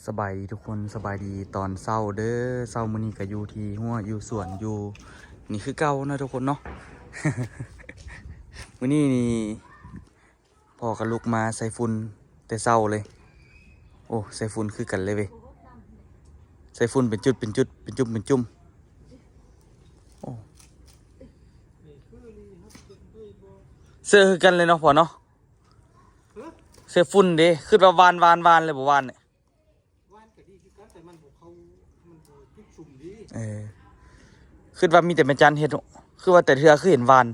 สบายดีทุกคนสบายดีตอนเช้าเด้อเช้ามื้อนี้ก็อยู่ที่หัวอยู่สวนอยู่นี่คือเก่านะทุกคนเนาะ มื้อนี้นี่พ่อกับลูกมาใส่ฝุ่นแต่เช้าเลยโอ้ใส่ฝุ่นคือกันเลยเว้ยใส่ฝุ่นเป็นจุดเป็นจุดเป็นจุ่มเป็นจุ่มโอ้เสื้อคือกันเลยเนาะพ่อเนาะเสื้อฝุ่นเด้คือว่าวานเลยบ่วานเนี่ยคือว่ามีแต่แม่จันเฮ็ดคือว่าแต่เทื่อคือเห็นวาน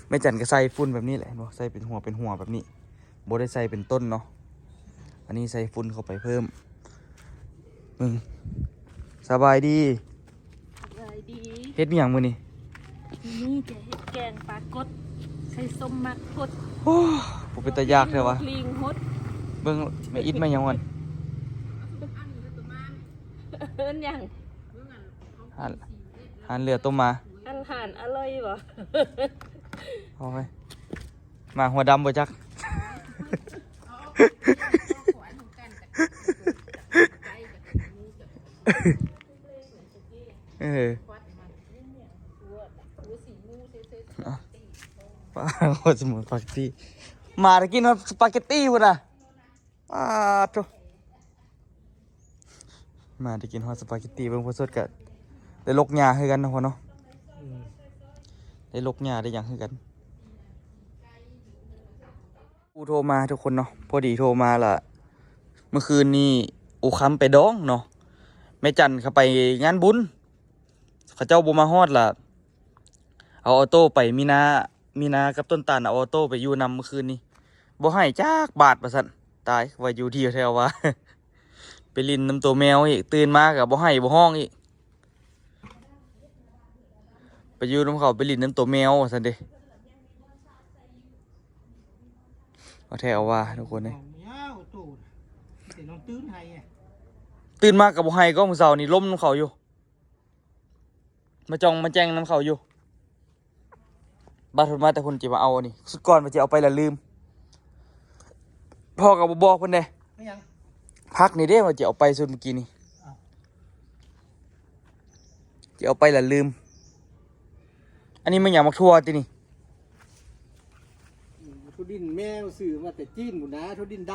แม่จันก็ใส่ฝุ่นแบบนี้แหละเนาะใส่เป็นหัวแบบนี้บ่ได้ใส่เป็นต้นเนาะอันนี้ใส่ฝุ่นเข้าไปเพิ่มสบายดีเฮ็ดมีหยังมื้อนี้นี่จะเฮ็ดแกงปลากดใส่ส้มมักกดโอ้บ่เป็นตายากแท้วะลิงฮดเบิ่งแม่อิดมาหยังวันเอิ้นหยังหันเรือต้มมาอาหารอร่อยบ่เอาไปมาหัวดำบ่จักป้าโคตรสมุนสปาเกตตี้มาตะกินสปาเกตตี้พุ่นน่ะโธ่มาตะกินฮอตสปาเกตตี้เบิ่งพอสดก็ได้ลกหญ้าคือกันเนาะพ่อเนาะได้ลกหญ้าได้หยังคือกันกูโทรมาทุกคนเนาะพอดีโทรมาล่ะเมื่อคืนนี้อูคำไปดองเนาะแม่จันเขาไปงานบุญเขาเจ้าบ่มาฮอดล่ะเอาออโต้ไปมีนากับต้นตาลเอาออโต้ไปอยู่นำเมื่อคืนนี้บ่ให้จักบาทว่าซั่นตายว่าอยู่ที่แถวว่า ไปลินน้ำตัวแมวอีกตื่นมากับบ่ให้บ่ห้องอีกไปอยู่น้ำเขาไปลินน้ำตัวแมวว่าซั่นเด้เอาแถวว่าทุกคนเลยตื่นมากับบ่ให้ก็มื้อเช้านี่ล้มน้ำเขาอยู่มาจองมาแจ้งน้ำเขาอยู่บาดทุนมาแต่คนจิมาเอานี่สุดก่อนมาจะเอาไปละลืมพ่อกับบอกเพิ่นเด้พักนี่เด้มาจะเอาไปสุดเมื่อกี้นี่จะเอาไปละลืมอันนี้มันอยากมาทั่วตินี่ทุดินแมวสื่อมาแต่จีนหมดนะทุดินด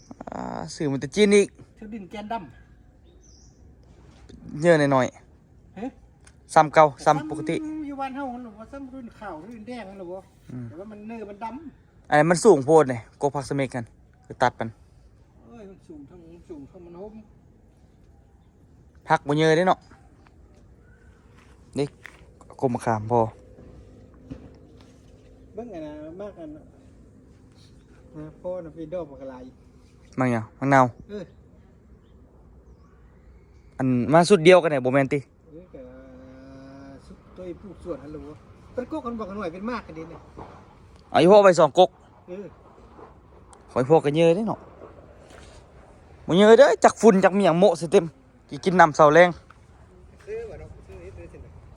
ำสื่อมันแต่จีนอีกทุดินแกนดำเยอะหน่อยๆซ้ำเก่าซ้ำปกติอยู่บ้านเฮาหรือว่าซ้ำรุ่นขาวรุ่นแดงหรือว่าแต่ว่ามันเนื้อมันดำอันนี้มันสูงโพดเนี่ยโกพักสเมกกันคือตัดมันมันสูงทั้งมันโฮมพักบ่เยอะได้เนาะนี่กลมขามพอเบิ่งไงนะมากกันพ่อน่ะเป็นดอกมะกะลายมังหยังมังนาวอันมาสุดเดียวกันเนี่ยโบแมนติสุดตัวปลูกสวนฮัลโหลเป็นก๊กกันบอกกันหน่อยเป็นมากกันดิเนี่ยเอาอีพ่อไป2ก๊กขอยพ่อกันเยอะได้เนาะบ่เยอะเด้อจักฝุ่นจักเมียงโมสิเต็มกินน้ำเสาแรง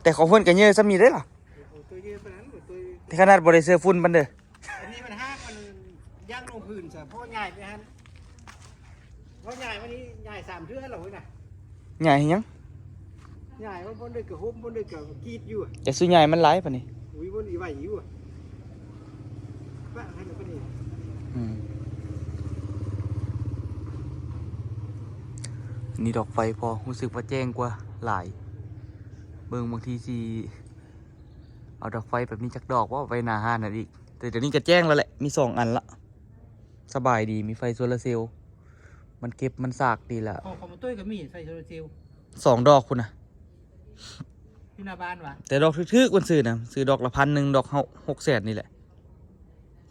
แต่ของเพิ่นกันเยอะซะมีได้ล่ะที่ขนาดบ่ได้เสื้อฝุ่นปานเด้ออันนี้มันห้างมันย่างลงพื้นซะพ่อใหญ่ไปฮั่นพ่อใหญ่วันนี้ใหญ่3เทื่อแล้วเว้ยน่ะใหญ่ยังใหญ่บนด้วยกับโฮมบนด้วยกับกีดอยู่แต่ซื้อใหญ่มันหลายปานนี้อุ้ยบนอีไหวอยู่บ้าให้มันเป็นนี่ดอกไฟพอรู้สึกว่าแจ้งกว่าหลายเบิ่งบางทีสิเอาดอกไฟแบบนี้จักดอกว่าไว้หน้าห้านนั่นอีกแต่เดี๋ยวนี้ก็แจ้งแล้วแหละมี2อันละสบายดีมีไฟโซลาร์เซลล์มันเก็บมันซากดีละของมาตุ้ยก็มีไฟโซลาร์เซลล์2ดอกคุณนะที่หน้าบ้านวะแต่ดอกทึกๆคนซื้อนะซื้อดอกละ1,000ดอก600,000นี่แหละ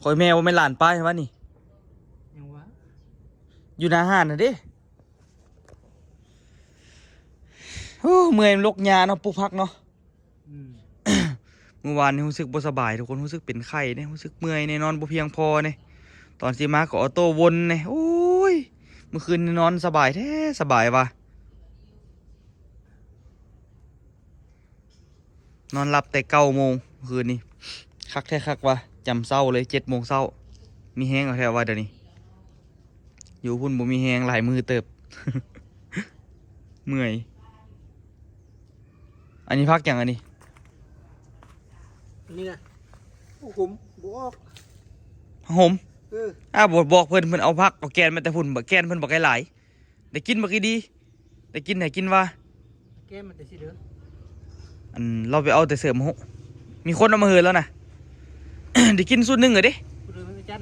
คอยแมวว่าไม่หลานป้ายใช่ไหมนี่ยังวะอยู่หน้าห้านนะเด้โอ้เมื่อยลกยาเนาะปลูกผักเนาะเมื่อวานนี้รู้สึกบ่สบายทุกคนรู้สึกเป็นไข้เนี่ยรู้สึกเมื่อยในนอนบ่เพียงพอเนี่ยตอนซีมาก็ออโต้วนเนี่ยโอ้ยเมื่อคืนนอนสบายแท้สบายว่ะนอนหลับแต่9 โมงเมื่อคืนนี้คักแท้คักว่ะจำเศร้าเลย7 โมงเช้ามีแห้งเอาแท้ว่าเดี๋ยวนี้ อยู่พุ่นบ่มีแฮงหลายมือเติบ เมื่อย อันนี้พักอย่างอันนี้ นี่นะโอ้ผมบออก หอม เออ บอกเพิ่นเอาพักเอาแกนมาแต่พุ่นบ่แกนเพิ่นบอกหลายๆได้กินบ่กี่ดีได้กินให้กินว่า แก้มันแต่สิเด้อ อันเราไปเอาแต่เสริมโหมีคนเอามาเฮือแล้วนะ ได้กินสุดหนึงเหรอเด้ กูเดินไม่จัน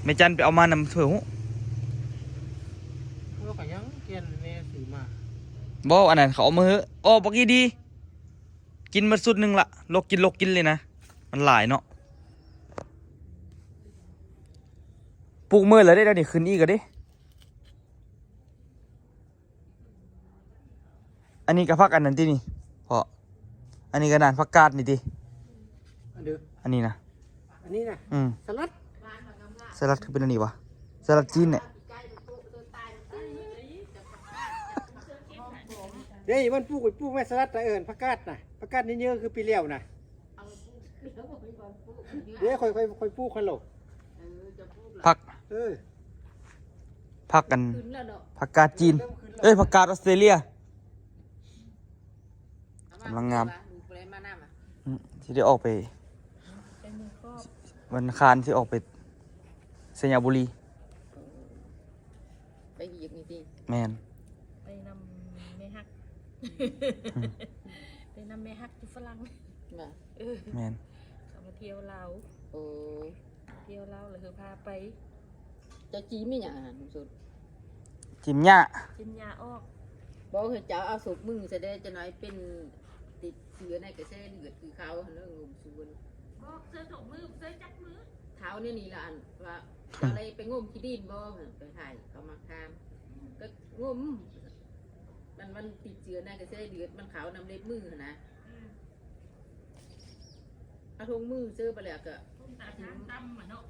แม่จันไปเอามานำเถอะโห เราก็ยังแก้แม่ซื้อมา บ่อันนั้นเขาเอามาเฮืออ้อบ่กี่ดี กินมาสุดหนึงละลกกินเลยนะมันหลายเนาะปลูกมื้อแล้วได้แล้วนี่ขึ้นอีกก็เด้อันนี้ก็พักอันนั้นตินี่พออันนี้ก็นานพักกาดนี่ติ อันเด้อ อันนี้นะ อันนี้นะ สลัด สลัดคือเป็นอันนี้วะสลัดจีนเนี่ย เด้ยมันปลูกแม่สลัดตะเอิญผักกาดน่ะผักกาดนี่เยอะคือปีเลี้ยวน่ะเดี๋ยวค่อยปลูกค่อยโหล พัก เออ พักกัน ขึ้นแล้วดอก ผักกาดจีน เอ้ยผักกาดออสเตรเลียกำลังงามที่ได้ออกไป เป็นมือครอบ วันอังคารที่ออกไปสยามบุรี ไปเหยียบนี่ดิ แมน ไปนำแม่ฮัก ไปนำแม่ฮักที่ฝรั่ง มา เออ แมน เขามาเที่ยวลาว โอ้ เที่ยวลาวแล้วคือพาไป เจ้าจีไม่หยังอาหารสุด จิมหญ้า กินยาออก บอกให้เจ้าเอาสูบมือแสดงจะน้อยเป็นติดเชื้อในกระแสเลือดคือเขาเรื่องงมสูน บอกเสื้อถุงมือเสื้อจับมือ เท้าเนี่ยนี่ละอันว่าอะไรไปงมขี้ดินบ่ไปถ่ายเขามาคามก็งมมันติดเชื้อในกระแสเลือดมันขาวนำเล็บมือนะเอาทงมือเสื้อไปแล้วก็ ต้มตาช้างตำเหมือนเนาะ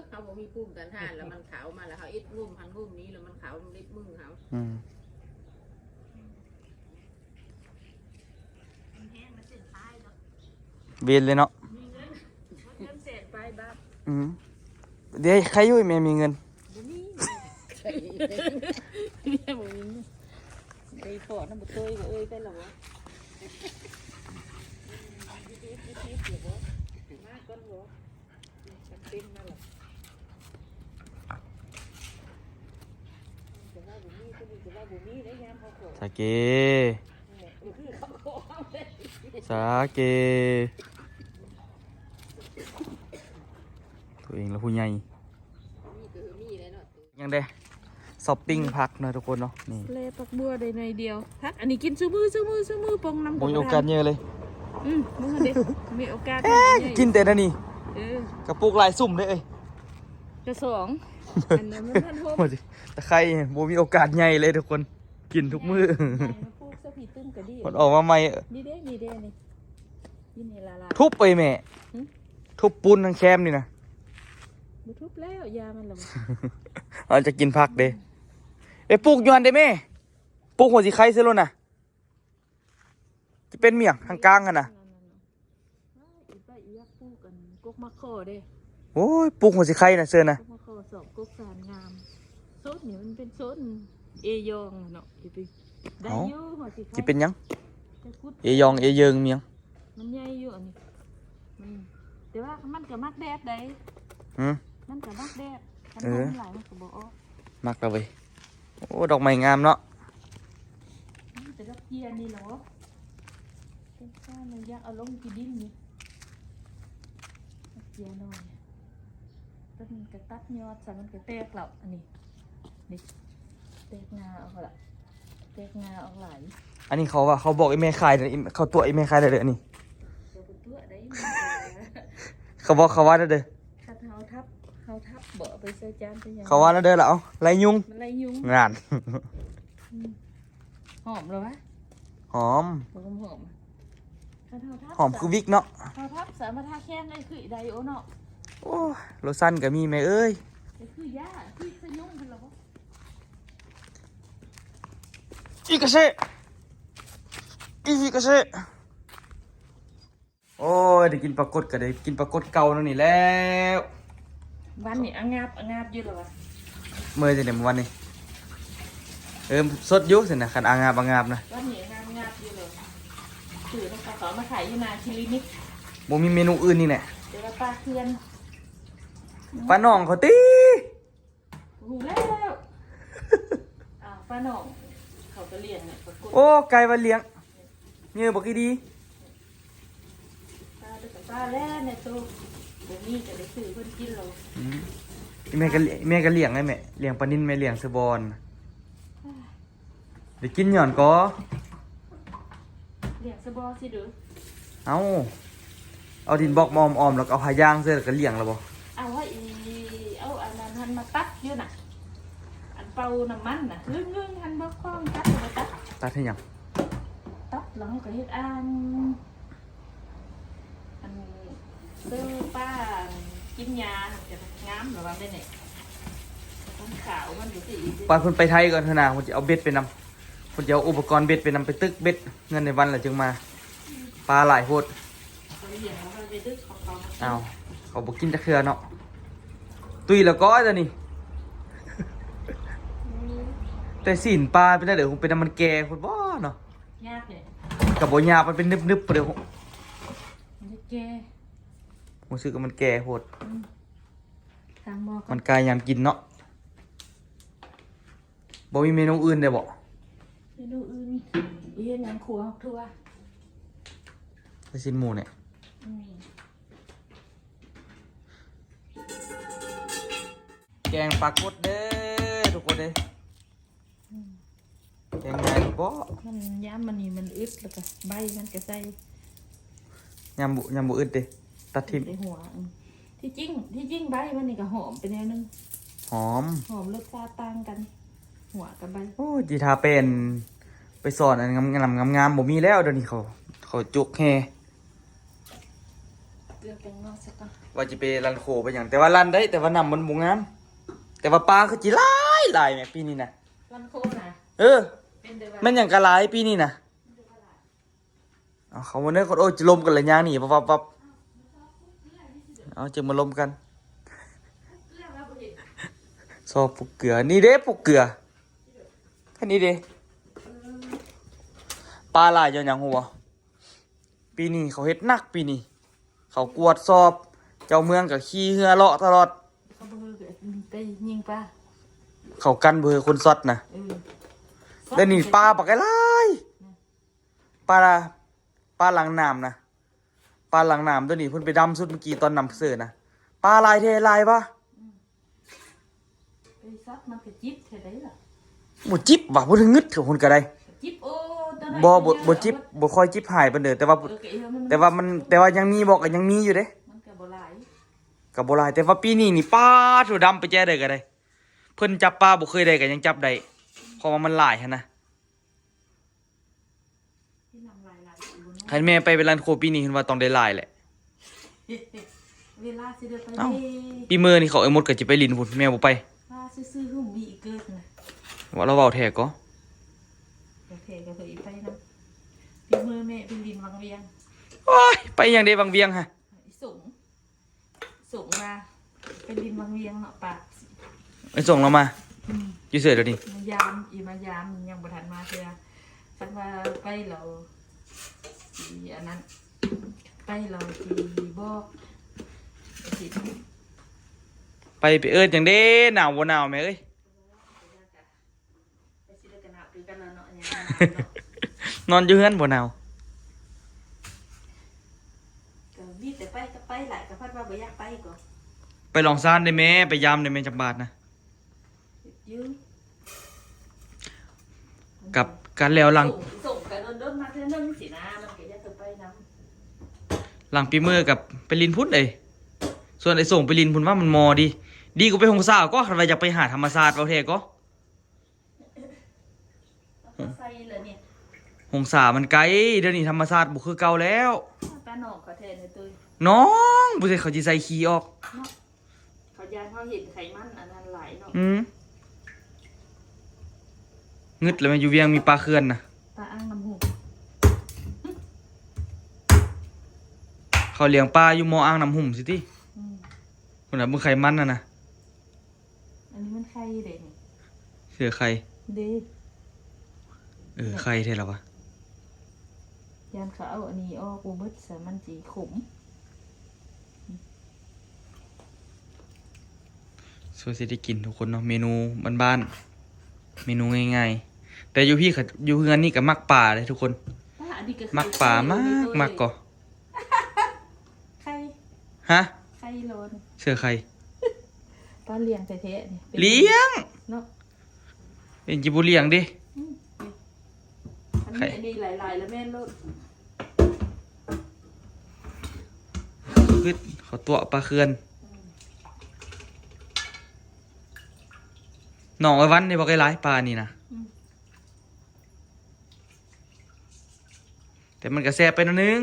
เขาบอกมีภูมิต้านทานแล้วมันขาวมาแล้วเขาเอ็ดงุ่มพันงุ่มนี้แล้วมันขาวนำเล็บมือเขา อืม มันแห้งมันเสียตายเนาะ เวียนเลยเนาะ มีเงินเงินเสียไปบ้าง อืมเดี๋ยวใครอยุ่ยแม่มีเงิน บ่มีแม่บ่มีไปขอน้ำบ่เตยก็เอ้ยไปแล้ววะมาก่อนบ่มันเป็นมาแล้วจะว่าบ่มีก็มีจะว่าบ่มีได้ยามเขาขอ สาเก เขาขอเลย สาเก ตัวเองแล้วผู้ใหญ่ มีก็มีเลยเนาะ ยังได้ช้อปปิ้งพักเนาะทุกคนเนาะนี่ เล่ปักบัวได้ในเดียวพักอันนี้กินซื้อมือปองน้ำ มีโอกาสเยอะเลย มึงเด็มีโอกาส กินแต่นั่นนี่ ก กระปุกลายสุ่มเลยเอ้ย ระสองอันนี้มันทันโฮม หมดสิแต่ใครบ่มีโอกาสใหญ่เลยทุกคน กินทุกมื้อ พูกสะพีตึ้งก็ดี มันออกมาใหม่ นี่เด้นี่ยินนี่ลา ทุบไปแม่ ทุบปูนทั้งแคมนี่นะ บุทุบแล้วยามันละ เราจะกินผักเด้ไปปลูกอยวนได้แม่ปลูกหัวสีไข่เสียแล้วน่ะจะเป็นเมี่ยงทางกลางกันน่ะ อีป้าอียักพูกันกกมะขอเด้ โอ้ยปลูกหัวสีไข่น่ะเสื้อน่ะ กกมะขอสองกกสารงามโซนนี่มันเป็นโซนเอยองเนาะไปได้อยู่หัวสิ สิเป็นหยัง จะคุด เอยองเอเยิงเมียง มันใหญ่อยู่อันนี้แต่ว่ามันก็มักแดดได้ หืม มันก็มักแดดคัน เออ มันหลายมันก็บ่ออก มักแล้วเว้ยโอ้ดอกไม้งามเนาะ แต่ดอกเกียนี่เหรอเป็นข้ามันอยากเอาลงกี่ดินนี่ดอกเกียน้อยต้นมันก็ตัดยอดซะมันก็แตกแล้วอันนี้นี่แตกงาออกละแตกงาออกหลาย อันนี้เขาว่าเขาบอกไอ้แม่ขายเด้อเขาตัวไอ้แม่ขายได้เด้ออันนี้ เดี๋ยวตัวได้ เขาบอกเขาว่าเด้อ คัดเฮาทับบ่เอาไปใส่จานไปยัง เขาว่าเด้อละเอาไรยุง มันไรยุง งาน หอมเลยวะ หอม บ่หอมคัดเฮาทับ หอมคือวิกเนาะ เฮาทับสามารถทาแค้นได้คือไดโอเนาะ โอ้ยโลชั่นก็มีแม่เอ้ย ก็คือยาที่สยุงเพิ่นล่ะบ่ อีกระเซอีกระเซโอ้ยได้กินปลากดก็ได้กินปลากดเก่านั่นนี่แล้ว วันนี้อ่ะงาบอยู่เหรอวะ เมื่อจะเนี่ยเมื่อวันนี้สดอยุ่สินะคันอางาบนะ วันนี้งามอยู่เลยถือน้ำปลาขอมาขายอยู่นาคลินิก บ่มีเมนูอื่นนี่แหละ เดี๋ยวปลาเคือน ป้าน้องเขาตี หูแล้วป้าหน่องเขาก็เลี้ยงเนี่ยปรากฏ โอ้ไก่วันเลี้ยงเงี้ยบอกดี ปลาเด็กปลาแล้วเนี่ยตัวเดี๋ยวนี้จะได้ซื้อเพิ่นกินเรา แม่ก็เลี้ยงไงแม่เลี้ยงปลานิ่นแม่เลี้ยงเสือบอลเดี๋ยวกินหย่อนก็ เลี้ยงสบอสิเด้อ เอาดินบอกมาออมๆแล้วก็เอาพายางเสื้อแล้วก็เลี้ยงแล้วบ่ เอาว่าเอาอันนั้นหันมาตัดอยู่น่ะอันเป่าน้ำมันน่ะเรื่องหันบ่คล้องตัดมาตัด ให้หยัง ตัดหลังก็เฮ็ดอันซื้อป้ากินยาจะงามหรือว่าไม่เนี่ยต้นขาวมันอยู่ที่อีก ปลาคนไปไทยก่อนเถอะนะผมจะเอาเบ็ดไปนำผมจะเอาอุปกรณ์เบ็ดไปนำไปตึกเบ็ดเงินในวันแหละจึงมาปลาหลายโพด เขาเลี้ยงแล้วไปดึกของเขา เอาเขาบอกกินจะเครือเนาะตุยแล้วก็จะนี่ แต่สินปลาเป็นได้เดี๋ยวคงเป็นน้ำมันแก่คนบ่เนาะ ยากเลย กับบ่ยามันเป็นนึบๆเดี๋ยว มันแก่ ผมซื้อกับมันแก่โพด ทางหมอ มันกลายยามกินเนาะบ่มีเมนูอื่นได้บ่ เมนูอื่นเฮ็ดหยังขัวทั่ว ไปสินหมูเนี่ยแกงปลากดเด้อทุกคนเด้อแกงง่ายบ่ มันย้ำมันนี่มันอึดแล้วก็ใบมันก็ใส่ ยำบุอึดเด้ตัดทิม ใส่หัวที่จริงใบมันนี่ก็หอมไปแนวนึง หอม หอมรสชาติต่างกัน หัวกับใบ โอ้ยจีทาเป็นไปสอนอันงามบ่มีแล้วเดี๋ยวนี้เขาจุกแฮ เกลือแป้งนอกสักก่อน ว่าจะไปรันโคไปอย่างแต่ว่ารันได้แต่ว่านำมันบ่งาม แต่ว่าปลาคือจีหลายแม่ปีนี้นะ ลันโคนะ เป็นเดือน แม่นอย่างกะหลายปีนี้นะเอาเขามาเนื้อคนโอ้ยจะลมกันเลยย่างนี่ปั๊บเอาจึงมาลมกันซอปุกเกลือนี่เด้ปุกเกลือแค่นี้เด้ปลาหลายอย่างหัวปีนี้เขาเฮ็ดหนักปีนี้เขากวดสอบเจ้าเมืองกับขี้เหือเลาะตลอด เขาเบอร์ไปยิงปลา เขากันเบอร์คนซอดนะเดี๋ยวนี้ปลาปักไอ้ลายปลาหลังน้ำนะปลาหลังน้ำตัวนี้เพิ่นไปดำสุดเมื่อกี้ตอนนำเสือนะปลาลายเทลายปะ ไปซักมันก็จิบเท่าไรล่ะ บ่จิบว่ะบ่ถึงงึดเถอะคนก็ได้ จิบโอ้ตอนนั้น บ่จิบบ่ค่อยจิบหายปานเด้อแต่ว่ายังมีอยู่เด้ มันก็บ่หลาย ก็บ่หลายแต่ว่าปีนี้นี่ปลาถูดำไปแจ้ได้ก็ได้เพิ่นจับปลาบ่เคยได้ก็ยังจับได้เพราะว่ามันหลายหั่นนะ ที่นำหลายอยู่บน ให้แม่ไปเป็นร้านโคปีนี้เห็นว่าต้องได้หลายแหละ เวลาสิเดินไป เอ้า ปีมื้อนี่เขาไอ้หมดก็สิไปลินพุ่นแม่บ่ไป ว่าซื้อๆหุ่มมีอีกเกิดนะ ว่าเราเว้าแท้ก็ โอเคก็เคยไปนะพี่มือแม่เป็นดินวังเวียง โอ้ยไปหยังได้บางเวียงฮะ สูงมาเป็นดินวังเวียงเนาะปาก ไปส่งเรามาอยู่เสือเดี๋ยวนี้ มายามยังบ่ทันมาเทื่อคันว่าไปเราสิอันนั้นไปเราสิบอกสิ ไปเอิ้นหยังเด้หนาวบ่หนาวแม่เอ้ย ไปสิเลิกกันหนาวคือกันแล้วเนาะอย่าง นอนอยู่เฮือนบ่หนาว ก็มีแต่ไปก็ไปหลายก็พัดว่าบ่อยากไปก็ ไปลองซ่านได้แม่ไปยามได้แม่จักบาทนะ ยืม กับการแล้วหลัง ส่งกันเดินมาเทื่อนึงสินะมันก็อยากจะไปนำ หลังปีมื้อกับไปลินพุ่นเอ้ยส่วนไอ้ส่งไปลินพุ่นว่ามันมอดีกว่าไปหงสาวก็คันว่าอยากไปหาธรรมศาสตร์เอาแท้ก็ ใส่เลยเนี่ย หงสามันไกลเดี๋ยวนี้ธรรมศาสตร์บ่คือเก่าแล้ว ปลาหนอกเขาแทนในตัว น้องบ่ใช่เขาสิใส่ขี้ออก เขายานเขาเห็นไขมันอันนั้นหลายเนาะ งึดแล้วแม่อยู่เวียงมีปลาเขื่อนน่ะ ปลาอ่างน้ำหู เขาเลี้ยงปลาอยู่มออ่างน้ำหุ่มสิติพุ่นน่ะมึงไขมันน่ะนะ อัน นนี้มันไข่เด้นี่ เสือใคร เด้ ใครเท่าหรอวะ ยานเขาเอาอันนี้ออกกูเบิดใส่มันจีขม ส่วนสิได้กินทุกคนเนาะเมนูบ้านๆเมนูง่ายๆแต่อยู่พี่ค่ะอยู่เฮือนนี่ก็มักป่าเลยทุกคน ป้าอันนี้ก็ มักป่ามากก่อ ไข่ ฮะ ไข่โลน เสือใคร ป้าเลี้ยงแท้ๆนี่ป็น เลี้ยง เนาะ เป็นจิบุเลี้ยงดิ อันนี้อันนี้หลายๆแล้วแม่นโลด คือเขาตัวปลาเคือนหนองไอ้วันนี่บอกไอ้ร้ายปลานี่นะแต่มันก็แซ่บไปหนิดนึง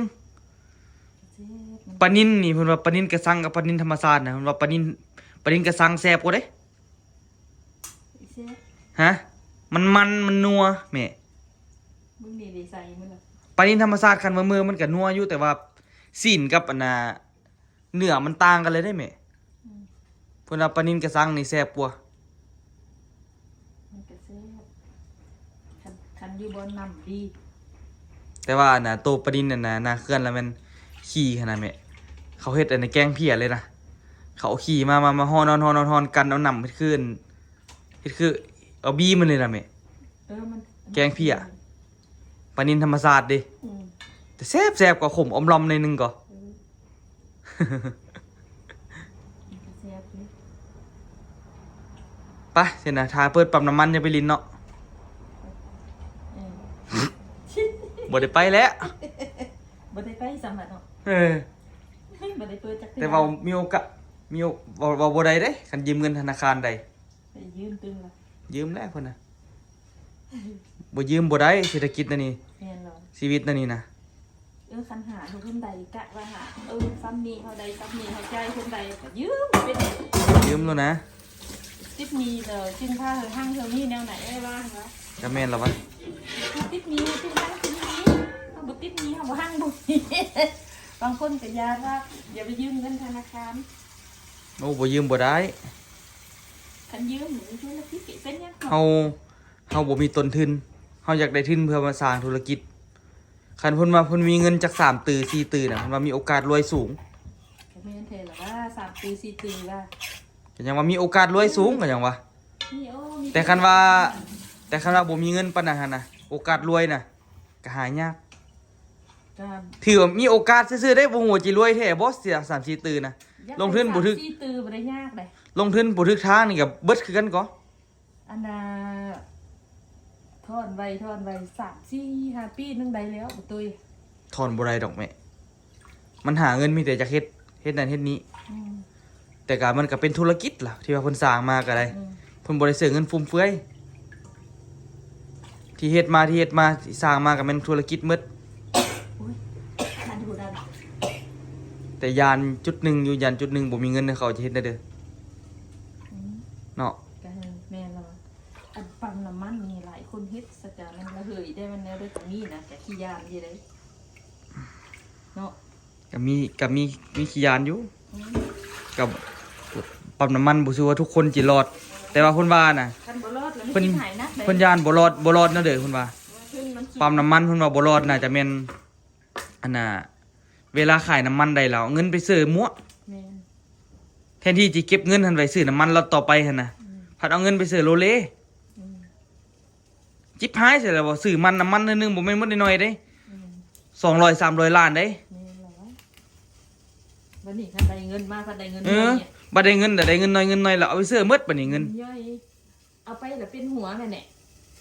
แซ่บมัน ปลานิ่นนี่เพิ่นว่าปลานิ่นกระสังกับปลานิ่นธรรมชาตินะเพิ่นว่าปลานิ่นกระสังแซ่บกว่าเด้ แซ่บ ฮะมันนัวแม่ มึงนี่ได้ใส่มื้อละ ปลานิ่นธรรมชาติคันมือมันก็นัวอยู่แต่ว่าสีนกับอันน่ะเนื้อมันต่างกันเลยได้แม่เพิ่นว่าปลานิ่นกระสังนี่แซ่บกว่า มันก็แซ่บคันอยู่บนน้ำดี แต่ว่าน่ะโตปลานิ่นน่ะนาเคลื่อนแล้วมันขี้ขนาดแม่เขาเฮ็ดอันในแกงเพียเลยนะเขาเอาขี่มาฮ้อนกันเอาน้ำเฮ็ดคือเอาบี้มันเลยนะแม่ มัน แกงเพี้ย ปลานิ่นธรรมชาติดิ อืม แต่แซ่บกว่าขมอมลอมในอยนึงก็ มันก็แซ่บอยู่ ไปเสียนะทาเปิดปั๊มน้ำมันอย่าไปลินเนาะ เออ บ่ได้ไปแล้ว บ่ได้ไปสำหรับเนาะ เออ บ่ได้เปิดจัก แต่ว่ามีโอกาสว่าบ่ได้เด้คันยืมเงินธนาคารใด ไปยืมตึงละ ยืมแล้วเพิ่นน่ะบ่ยืมบ่ได้เศรษฐกิจนั่นนี่ แม่นเหรอ ชีวิตนั่นนี่นะ คันหาทุกคนใดกะว่าหาซ้ำนี้เฮาใดซ้ำนี้เฮาใจคนใดก็ยืมเป็น ยืมแล้วนะ ติดมีเด้อจึงพาเฮาห้างเฮามีแนวไหนได้บ้างวะ ก็แม่นแล้ววะ ติดมีติดห้างติดมีเฮาบ่ติดมีเฮาบ่ห้างบ่มีบางคนก็ยาว่าอย่าไปยืมเงินธนาคาร โอ้บ่ยืมบ่ได้ คันยืมหรือธุรกิจเป็นยัง เฮาบ่มีต้นทุนเฮาอยากได้ทุนเพื่อมาสร้างธุรกิจคันเพิ่นมีเงินจัก3ตื่อ4ตื่อน่ะเพิ่นว่ามีโอกาสรวยสูง ก็แม่นแท้ล่ะว่า3ปี4ปีว่า ก็ยังว่ามีโอกาสรวยสูงก็ยังว่า นี่มี แต่คันว่าบ่มีเงินปานนั้นหั่นน่ะโอกาสรวยน่ะก็หายาก ก็ ถือว่ามีโอกาสซื่อๆได้บ่ฮู้ว่าจิรวยแท้บ่เสีย3 4ตื่อน่ะ ลงทุนบ่ถึก 4ตือบ่ได้ยากเลย ลงทุนบ่ถึกทางนี่ก็เบิดคือกันก็ อันน่ะทอนไว้3 4 5ปีนึงได้แล้วบ่ตุ้ย ถอนบ่ได้ดอกแม่มันหาเงินมีแต่จะเฮ็ดนั่นเฮ็ดนี้ อืม แต่ก็มันก็เป็นธุรกิจล่ะที่ว่าเพิ่นสร้างมาก็ได้ อืม เพิ่นบ่ได้เสียเงินฟุ่มเฟือยที่เฮ็ดมาที่สร้างมาก็เป็นธุรกิจหมด อุ้ยอันดูดัน แต่ยานจุดหนึ่งอยู่ยานจุดหนึ่งบ่มีเงินให้เขาจะเฮ็ดได้เด้อ อืม เนาะ ก็ให้แม่เราอันปั๊มน้ำมันมีหลายคนเฮ็ดสจามันระเหยได้มันแนวได้ตรงนี้นะแต่ขี้ยานอยู่ได้เนาะ ก็มีขี้ยานอยู่ อืม กับปั๊มน้ำมันบ่ซื่อว่าทุกคนสิรอด แต่ว่าเพิ่นว่าน่ะ คันบ่รอดแล้ว เพิ่น มันสิหายนักเลย เพิ่นยานบ่รอดเนาะเด้อเพิ่นว่า ขึ้นมันขี้ ปั๊มน้ำมันเพิ่นว่าบ่รอดน่าจะแม่นอันน่ะเวลาขายน้ำมันได้แล้วเอาเงินไปซื้อมั่ว แม่น แทนที่จะเก็บเงินหันไว้ซื้อน้ำมันรถต่อไปหั่นน่ะ อืม พัดเอาเงินไปซื้อโลเล อืม จิบหายเสร็จแล้วบ่ซื้อน้ำมันเทื่อนึงบ่แม่นหมดน้อยๆเด้ อืม 200 300ล้านเด้ แม่นแล้ววันนี้คันได้เงินมาคันได้เงิน เอ มา อ เนี่ย บัดได้เงินน้อยแล้วเอาไปซื้อหมดบัดนี้เงิน ย่อยเอาไปแล้วเป็นหัวแม่นแหละ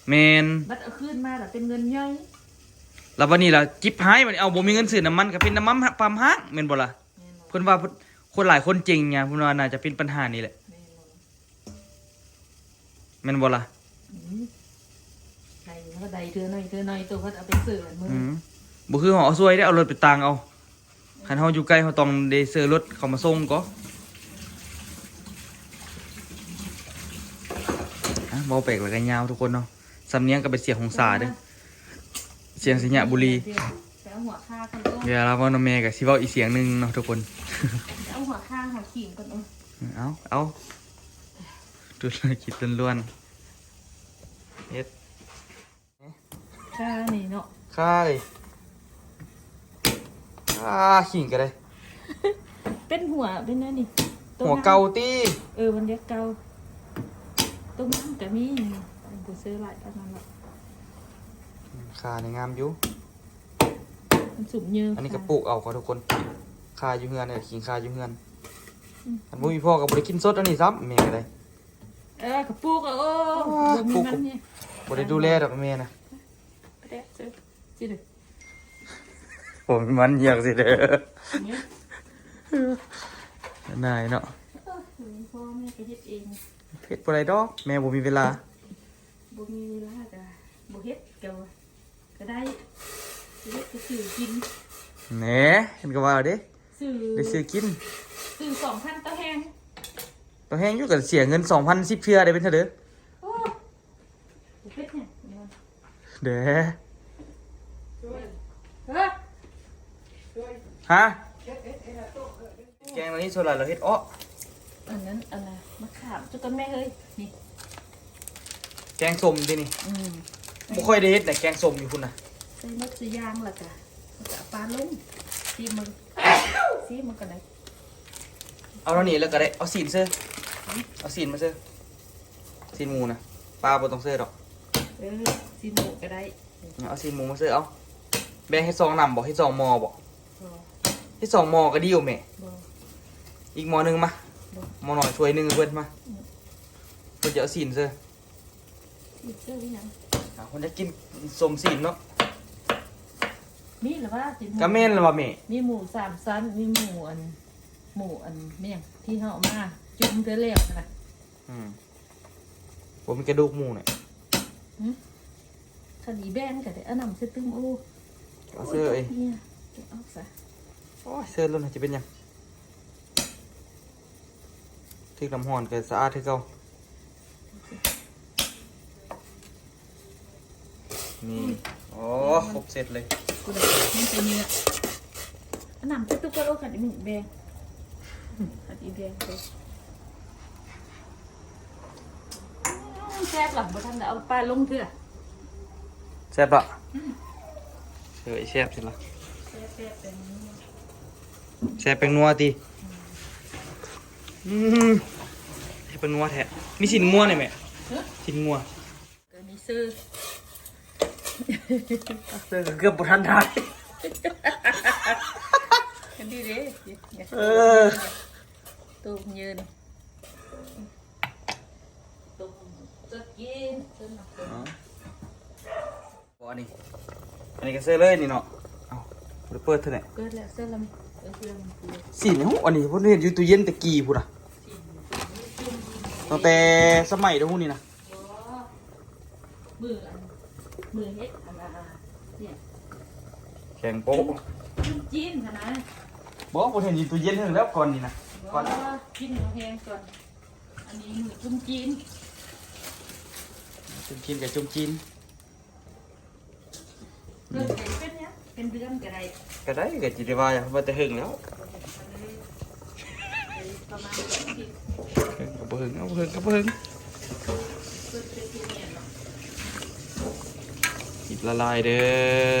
แม่น บัดเอาคืนมาแล้วเป็นเงินย่อย แล้ววันนี้ล่ะจิบหายบัดนี้เอาบ่มีเงินซื้อน้ำมันก็เป็นน้ำมันปั๊มห้างแม่นบ่ล่ะ แม่นบ่ เพิ่นว่าคนหลายคนจริงไงเพิ่นว่าน่าจะเป็นปัญหานี่แหละ แม่นบ่ แม่นบ่ล่ะ อืมได้แล้วก็ได้เธอหน่อยตัวเขาเอาไปซื้อมันมือ บ่คือเฮาเอาซวยได้เอารถไปต่างเอาคันเฮาอยู่ใกล้เฮาต้องได้ซื้อรถเข้ามาส่งก็เว้าแปลกแล้วก็ยาวทุกคนเนาะสำเนียงก็เป็นเสียงของสาเด้อเสียงสิญะบุรี ไปเอาหัวค่ากันโอ้ เวลาเว้านำแม่ก็สิเว้าอีกเสียงหนึงเนาะทุกคน ไปเอาหัวค่าหัวขิงกันโอ้ เอา ธุรกิจล้วนๆเฮ็ด ค่านี่เนาะ ค่ายขิงก็ได้ เป็นหัวเป็นนั่นนี่ต้ม หัวเกาตี มันเรียกเกาต้มน้ำก็มีกูซื้อหลายอันนั้นละ ขาในงามอยู่ มันสุกเยอะ อันนี้ก็ปลูกเอาขอทุกคนคาอยู่เฮือนเนี่ยขิงคาอยู่เฮือนอันบ่มีพ่อก็บ่ได้กินสดอันนี้ซ้ำแม่ก็ได้ กระปุกบ่มีมันเนี่ย บ่ได้ดูแลดอกแม่นะ กระเดะซื้อสิเด้อ ผมมันอยากสิเด้อ เนี่ย นายเนาะ พ่อแม่ก็เฮ็ดเอง เฮ็ดบ่ได้ดอกแม่บ่มีเวลา บ่มีเวลาก็บ่เฮ็ดก็ได้สิเฮ็ดก็ซื้อกิน แหน่เห็นก็ว่าเอาเด้ ซื้อ ได้ซื้อกิน ซื้อ2,000ต่อแฮง ตัวแห้งอยู่ก็เสียเงิน 2,000 10เทื่อได้เป็นเท่าเด้อ โอ้บ่เฮ็ดเนี่ยเดี๋ยว เด้อ เฮ้ย ฮะแกงอันนี้ส่วนหลายเราเฮ็ดอ้อ อันนั้นอะไรมะขามจุกกันแม่เฮ้ยนี่ แกงส้มดินี่บ่ค่อยได้เฮ็ดแต่แกงส้มอยู่พุ่นน่ะ ใส่มะเขือยางล่ะจ้ะแล้วก็ปลาลุ่มซีมึงซีมึงกันไหน เอาเท่านี้แล้วก็ได้เอาซีนเสื้อเอาซีนมาเสื้อซีนหมูนะปลาบ่ต้องเสื้อดอก ซีหมูก็ได้ เอาซีนหมูมาเสื้อเอาแบ่งให้2นำบ่ให้2หม้อบ่ บอ ให้2หม้อก็ดีอยู่แม่ บอ อีกหม้อหนึงมาหม้อน้อยช่วยหนึงเพิ่นมาเพิ่นจะเอาซีนเสื้อ มีเสื้อหรือยัง คนจะกินส้มซีนเนาะ มีหรือว่าซีหมู ก็แม่นแล้วว่าแม่ มีหมู3ชั้นมีหมูอันเนี่ยที่เขาเอามาจุ่มเธอเลี้ยวนะ บ่มีกระดูกหมูน่ะ ขันอีแบนก็ได้อันนำเสื้อตึ้มโอ้ เอาเสื้อเอ้ย เนี่ยเอาซะ โอ้ยเสื้อรุ่นน่ะจะเป็นหยังทึกน้ำร้อนก็สะอาดคือเก่านี่โอ้ครบเสร็จเลย กูได้มันเป็นเนื้ออันนำเสื้อตึ้มก็โอ้ขันอีหมูแบนขันอีแบนเลยแซ่บหลังบ่ทันได้เอาปลาลงเถอะ แซ่บปะเฮ้ยแซ่บสิละ แซ่บเป็นนี้ แซ่บเป็นนัวตีแซ่บเป็นนัวแท้มีสินงัวหน่อยไหมสินงัว ก็มีซื้อ เสื้อเกือบบุทันทาย กันดีเด้ ตุ้มยืนตุ้มจะกินจนหนัก อันนี้ก็เสื้อเลยนี่เนาะเอาเปิดเท่าไหร่ เกิดแล้วเสื้อลำเสื้อมันคือ สีนี่อันนี้พุ่นเห็นอยู่ตู้เย็นตะกี้พุ่นอ่ะตั้งแต่สมัยเดี๋ยวพุ่นนี่นะ มือเฮ็ดอันละเนี่ย แข็งโป๊ะ จีนค่ะนะ บอกพุ่นเห็นอยู่ตู้เย็นถึงแล้วก่อนนี่นะก่อน กินหัวแพงก่อนอันนี้มือจุ่มจีน จุ่มจีนกับจุ่มจีน เกิดเป็นเนี้ยเป็นเดือนก็ได้ ก็ได้ก็จิตว่าอย่างว่าแต่หึงแล้ว ประมาณนี้ ก็บ่หึงเอาบ่หึงก็บ่หึง เกิดเป็นที่เนี่ยเนาะ กินละลายเด้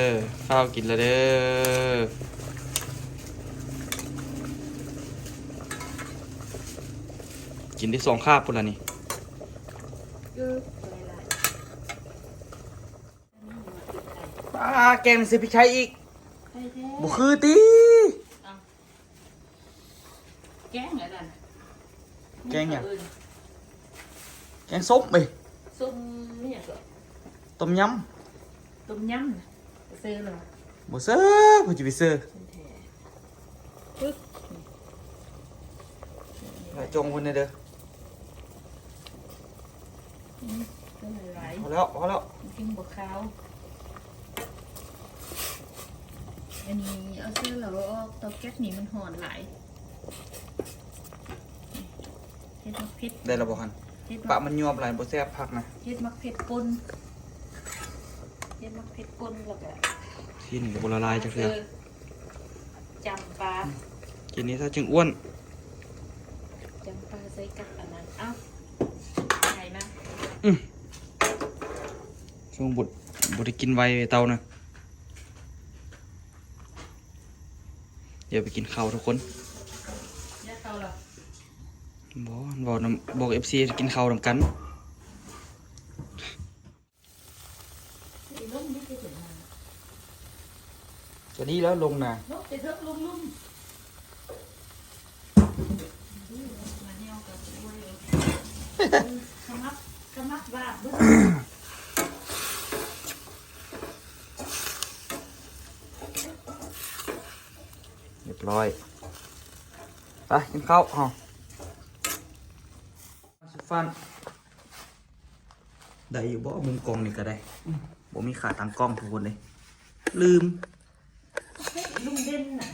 อข้าวกินละเด้อกินได้2คาบพุ่นละนี่ เกิดหลายแกงสิพี่ชัยอีก ๆใครแท้ บ่คือติ แกงอะไรนั่น แกงหยังแกงส้มเอ้ย ส้มเนี่ยก็ ต้มย ต้มยำน่ะเซ่เลย ำบ่เซ่อบ่จิไปเซ่อ เป็นแท้ปึ๊บ จงพุ่นเด้อ ก็หลาย พอแล้ว ๆกินบวขาวอันนี้เอาเสื้อแล้วออกเตาแก๊สนี่มันห่อนหลายเฮ็ดมักเผ็ด ได้แล้วบ่หั่น เฮ็ด ปะ มัก มันยวบหลายบ่แซ่บพักนะ เฮ็ดมักเผ็ดป่นเฮ็ดมักเผ็ดป่นแล้วก็ ที่นี่ก็บ่ละลายจักเทื่อ จำปลา กินนี้ถ้าจึงอ้วน จำปลาใส่กับอันนั้นเอ้า ช่วงบุได้กินไวเตานะเดี๋ยวไปกินข้าวทุกคน แยกเตาละ บอกFC กินข้าวนำกัน ไอ้ล้มนี่จะถึงมา จะดีแล้วลงนะ ล้มจะเทิงลุ่มมาแนวกับด้วยขมับว่าเบิ่ง เรียบร้อยไปกินข้าวอ๋อสุฟันได้อยู่บ่มุมกล้องนี่ก็ได้บ่มีขาตั้งกล้องทุกคนเลยลืม ลุงเด่นน่ะ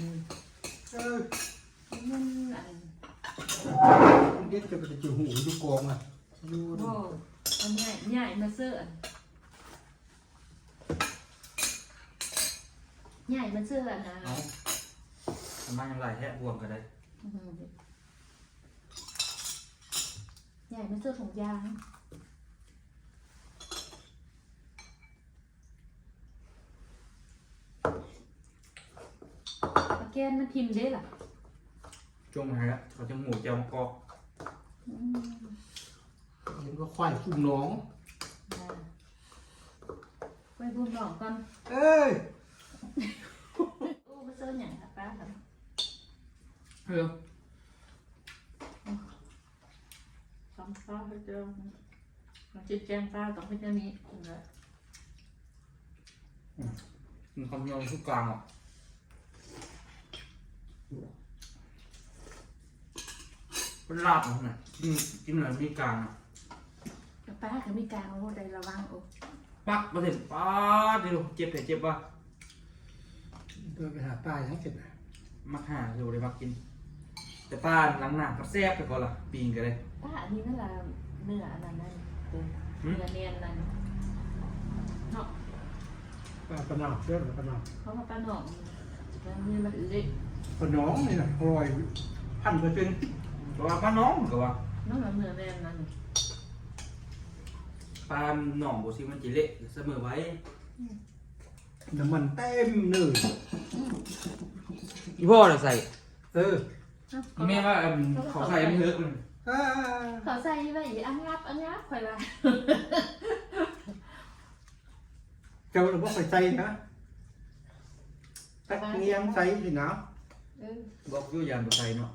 เออ มันน่ะ เด็ดจะไปจะหูอยู่กองอ่ะอยู่ โอ้อันใหญ่มาเสื้อใหญ่มาเสื้อนะ เอาทำไมยังไรแทะบวมก็ได้ ใหญ่มาเสื้อถุงยางแกนมันพิมพ์ได้หรอ ช่วงไหนละเขาจะหมูเจียวมะกอก เห็นก็ควายคุมน้อง ไปบุญหลอกก่อน เอ้ย โอ้มาเสื้อใหญ่ค่ะป้าครับ เฮ้ย ซ้ำป้าให้เจอมันจะแจ้งป้าต้องให้เจ้านี้นะ มันคำนวณทุกกลางอ่ะเป็นลาบของไหนกินอะไรมีกลางอ่ะ ป้าก็มีการโอ้ใดระวังโอ้ ปักมาเสร็จป้าดเดี๋ยวเจ็บแต่เจ็บว่ะ เดินไปหาป้าทั้งเสร็จนะ มักหาเดี๋ยวเลยมักกิน แต่ป้าหลังหนักกับแซ่บไปก่อนล่ะปีนกันเลย ป้าอันนี้นั่นแหละเนื้ออันนั้นนั่นเนื้อเนียนนั่นเนาะ ป้าปนอกเรื่องปนอก เขามาป้าหนองแล้วนี่มันอืด ปน้องนี่นะอร่อย1,000%ก็ว่าป้าน้องก็ว่า น้องเนื้อเนียนนั่น ป้าหน่องโบซิมันจิเละเสมอไว้ น้ำมันเต็มเลย อีพ่อเราใส่ เออ แม่ว่าเขาใส่ไม่เยอะเลย อ่า เขาใส่ไว้อันงับคอยละ เจ้าเราบอกใส่ใจนะตักเงียงใส่สินะ บอกอยู่ยานบ่ใส่เนาะ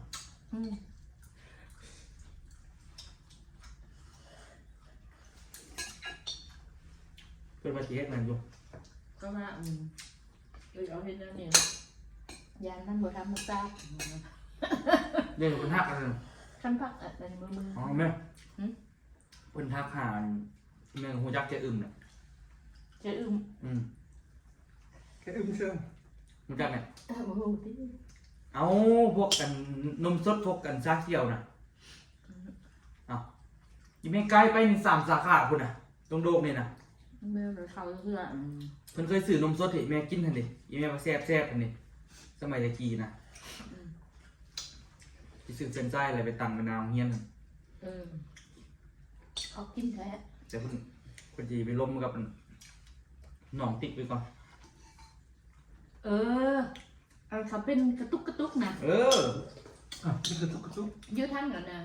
เป็นประเทศนั่นอยู่ ก็มาเอาเห็นแล้วเนี่ยยานมันบ่ทำมาซา เรื่องเป็นทักอะไร ขั้นพักอะไรมือ อ๋อแม่เป็นทักหาแม่หูจักจะอึมเนี่ย จะอึม แค่เชื่อ หูจักเนี่ย โอ้โหที่ เอาพวกกันนมสดพวกกันชาเขียวน่ะเอายิ่งไม่ไกลไปนี่3 สาขาคุณน่ะตรงโดกนี่น่ะ เมื่อเขาเพื่อ เพิ่นเคยซื้อนมสดให้แม่กินทันดิอีแม่ว่าแซ่บทันดิสมัยตะกี้นะที่ซื้อเซนไส้อะไรไปตังมะนาวเฮียน เขากินแท้ แต่เพิ่นจีไปล้มกับหนองติ๊กไปก่อน เขาเป็นกระตุกนะ นี่คือทุกทุก ยืดทั้งกันนะ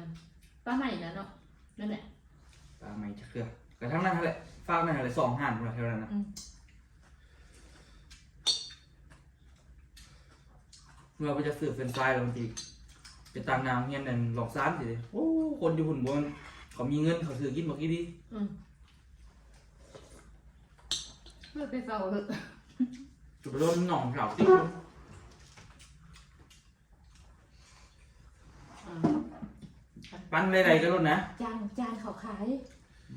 ป้าใหม่นะเนาะนั่นแหละ ตาไม่จะเคลือกระทั่งนั้นแหละฝากนั่นแหละ2 ห่านพุ่นแถวนั้นนะเมื่อไปจะซื้อเฟรนช์ฟรายแล้วบางทีไปตังนาวเฮียนนั่นหลอกซ่านสิโอ้คนอยู่หุ่นบนเขามีเงินเขาซื้อกินบ่กี่ดี เพื่อไปเฝ้าเถอะ จุดไปโดนหนองแถวติ๊กปั้นอะไรก็รถนะ จานเขาขาย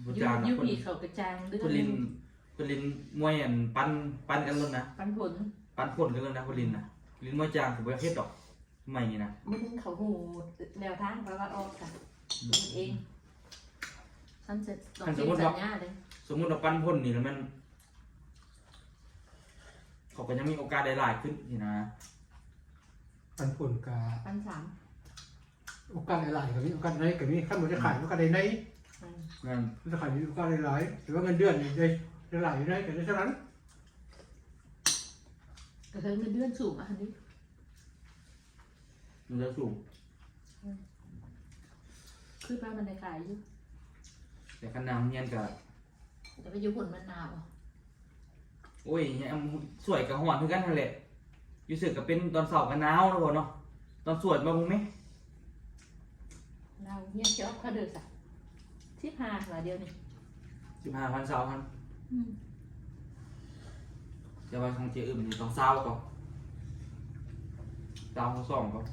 บุจาน ยู คน พีเขากระจางเรื่อง คนลินมวยอันปั้นกันรถนะ ปันผล ปั้นคนกันรถนะคนลินนะลินมวยจางผมไปเฮ็ดดอกไม่นี่นะ มึงเขาหูแนวทางเพราะว่าออกค่ะเองฉันจะต้องเซ็นสัญญาเลย สมมุติเราปั้นพ่นนี่แล้วมันเขาก็ยังมีโอกาสได้หลายขึ้นนี่นะ ปันผลกา ปัน3 โอกาสหลายๆกับนี้โอกาสไหนกับนี้ข้ามมันจะขายโอกาสใดไหน นั่น ถ้าขายอยู่ก็หลายๆหรือว่าเงินเดือนนี่ได้หลายอยู่ได้แต่ได้เท่านั้น ก็เคยเงินเดือนสูงอ่ะอันนี้ มันจะสูง คือป้ามันได้ขายอยู่ แต่ขนาดเงียนกับ แต่ไปอยู่ผลมันหนาวอ่ะ โอ้ยเนี่ยสวยกับหอนคือกันนั่นแหละอยู่สึกกับเป็นตอนเสาร์กับหนาวแล้วบ่เนาะตอนสวดมาบุ้งไหม เราเงียบเจ้าเขาเดือดสัก15ว่าเดียวนี่ 15,000 20,000จะไปของเจ้อื่นนี่ต้องเศร้าก่อนเศร้าเขาส่องก่อน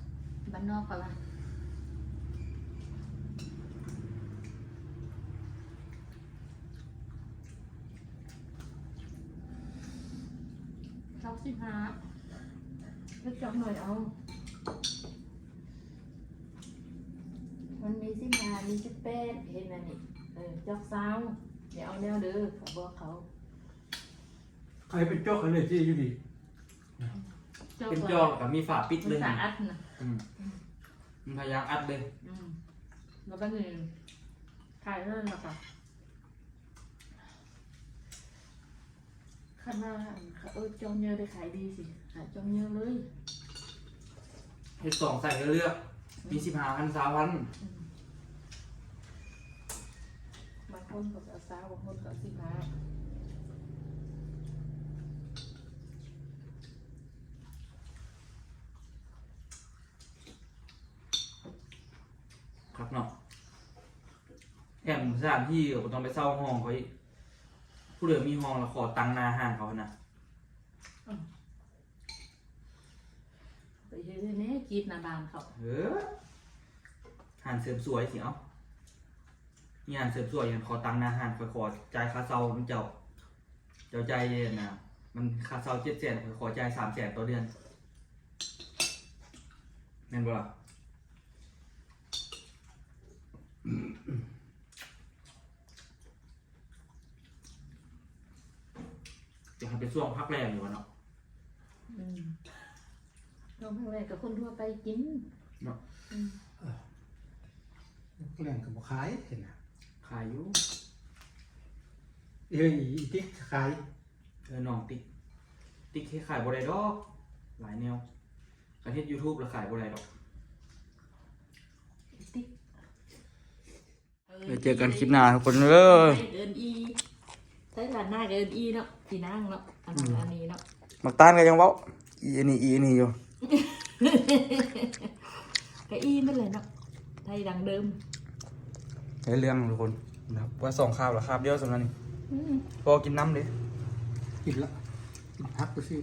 บ้านนอกเขาว่า15เลือกจองหน่อยเอามันมี15มี18เห็นไหมนี่จอกเศร้าอย่าเอาแนวเด้อเขาบอกเขา ใครเป็นเจ้าเขาเลยที่อยู่ดี เป็นจอกกับมีฝาปิด มั เล น ย สะอาดนะ มันพยายามอัดเลย แล้วก็นี่ขายนั่นแหละค่ะคันว่าจองเยอะได้ขายดีสิขายจองเยอะเลย ให้สองใส่เลือกมี15,000 20,000 บางคนก็เอาซาวบางคนก็เอา15ครับเนาะแถมสถานที่ก็ต้องไปเช่าห้องเขาอีกผู้เหลือมีห้องแล้วขอตังค์หนาห้างเขานะ ไปเรื่อยๆเนี่ยจีบหนาบานเขา ห้างเสริมสวยสิเอ้ามีห้างเสริมสวยอย่างขอตังค์หนาห้างขอจ่ายค่าเช่ามันเจ้าใจเย็นนะมันค่าเช่า700,000ขอจ่าย300,000ต่อเดือนแม่นบ่ล่ะจะให้ไปช่วงพักแรมอยู่วะเนาะ น้องเพื่อนกับคนทั่วไปกิน เนาะ แหล่งกับขายเห็นนะ ขายอยู่ อีติ๊กขาย น้องติ๊กขายบ่ได้ดอกหลายแนวการเฮ็ด YouTube แล้วขายบ่ได้ดอกเดี๋ยวเจอกันคลิปหน้าทุกคนเด้อ เดินอีใช้หลานหน้าเดินอีเนาะสีนั่งเนาะอันนี้เนาะ มักตานก็ยังเว้าอีอันนี้อยู่ ก็อีนั่นเลยเนาะไทยดังเดิม ได้เรื่องทุกคนนะครับว่า2คาบหรือคาบเดียวสำหรับนี่พอกินน้ำดิ กินละกินพักไปสิ